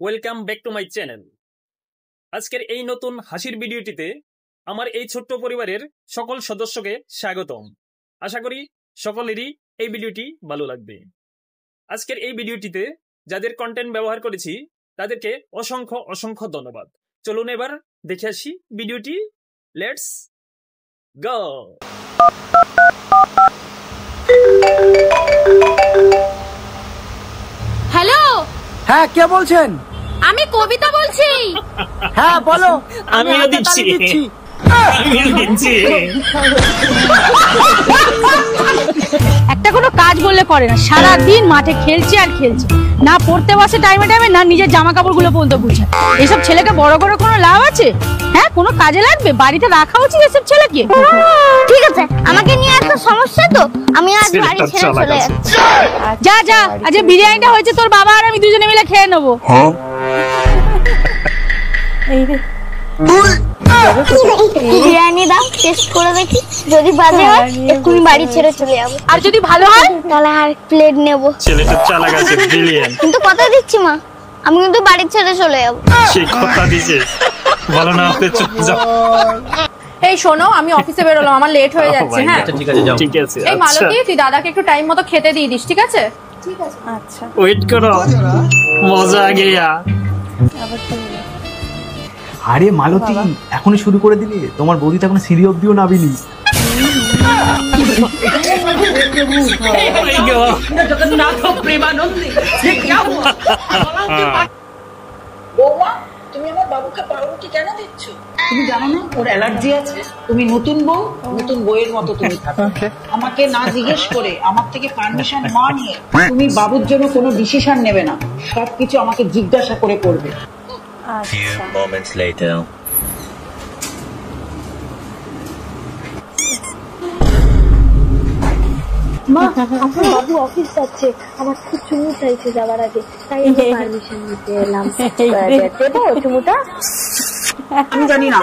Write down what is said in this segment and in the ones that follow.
Welcome back to my channel. আজকের এই নতুন হাসির ভিডিওটিতে আমার এই ছোট্ট পরিবারের সকল সদস্যকে স্বাগতম। আশা করি সকলেরই এই ভিডিওটি ভালো লাগবে। আজকের এই ভিডিওটিতে যাদের কন্টেন্ট ব্যবহার করেছি তাদেরকে অসংখ্য অসংখ্য ধন্যবাদ। চলুন এবার দেখে আসি ভিডিওটি। Let's go. হ্যালো, হ্যাঁ কে বলছেন? আমি কবিতা বলছি। হ্যাঁ বলো। আমিও দিচ্ছি। একটা কোনো কাজ বললে করে না, সারা দিন মাঠে খেলছে আর খেলছে, না পড়তে বসে টাইমে টাইমে, না নিজের জামা কাপড়গুলো পর্যন্ত গুছায়। এসব ছেলেকে বড় করে কোনো লাভ আছে? হ্যাঁ, কোনো কাজে লাগবে? বাড়িতে রাখা উচিত এসব ছেলেকে। ঠিক আছে, আমাকে নিয়ে একটা সমস্যা তো আমি আজ বাড়ি ছেড়ে চলে যাচ্ছি। যা যা, আজ বিরিয়ানিটা হয়েছে তোর বাবা আর আমি দুজনে মিলে খেয়ে নেবো। এই রে বিরিয়ানি দাও, টেস্ট করে দেখি, যদি বাজে হয় এক্ষুনি বাড়ি ছেড়ে চলে যাবো, আর যদি ভালো হয় তাহলে আর প্লেট নেবো। ছেলেটা চালাক আছে, ব্রিলিয়ান্ট। কিন্তু কথা দিচ্ছি মা, আমি কিন্তু বাড়ি ছেড়ে চলে যাবো। সেই কথা দিছে, ভালো না হতে যাও। এই শোনো, আমি অফিসে বেরোলাম, আমার লেট হয়ে যাচ্ছে। হ্যাঁ ঠিক আছে, যাও। ঠিক আছে। এই মালতী, তুই দাদাকে একটু টাইম মতো খেতে দিয়ে দিস, ঠিক আছে? ঠিক আছে। আচ্ছা, ওয়েট করো, মজা আ গিয়া। আরে মালতী, এখনই শুরু করে দিলি? তোমার বৌদি তো এখনো সিঁড়ি অব্দিও নামিনি। বৌমা, তুমি আমার বাবুকে পাউরুটি কেন দিচ্ছ? তুমি জানো না ওর অ্যালার্জি আছে? তুমি নতুন বউ, নতুন বউয়ের মতো তুমি থাকো। আমাকে না জিজ্ঞেস করে, আমার থেকে পারমিশন না নিয়ে তুমি বাবুর জন্য কোনো ডিসিশন নেবে না, সবকিছু আমাকে জিজ্ঞাসা করে করবে। Few moments later. মা, আপনার বাবু অফিস যাচ্ছে, আমার খুব চুমু চাইছে যাওয়ার আগে, তাই আমি পারমিশন নিতে এলাম। দেবো চুমুটা? আমি জানি না।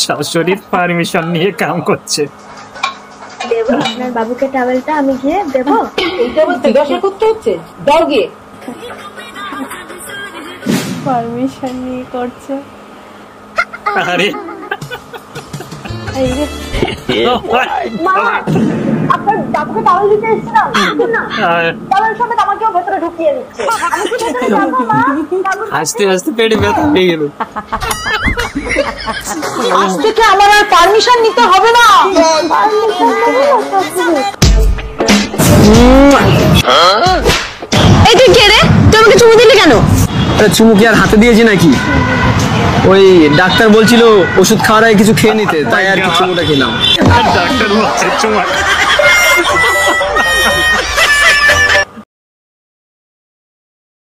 শাশুড়ির পারমিশন নিয়ে কাম করছে। দেবো আপনার বাবুকে টাওয়েলটা, আমি গিয়ে দেবো? এইটা আবার জিজ্ঞাসা করতে হচ্ছে? দাও গিয়ে। পারমিশন নিয়ে করছে। আরে মা, আপনার বাবুকে টাওয়েল দিতে এসেছিলাম না, টাওয়েল সমেত আমাকেও ভেতরে ঢুকিয়ে দিচ্ছে। আমি কি ভেতরে যাবো মা? আস্তে আস্তে পেটে ব্যথা হয়ে গেল। আজ থেকে আমার আর পারমিশন নিতে হবে না। এই তুই কে রে? তুই আমাকে চুমু দিলি কেন? চুমু কি আর হাতে দিয়েছি নাকি? ওই ডাক্তার বলছিল ওষুধ খাওয়ার আগে কিছু খেয়ে নিতে, তাই আর কি চুমুটা খেলাম। ডাক্তার বলছে চুমা।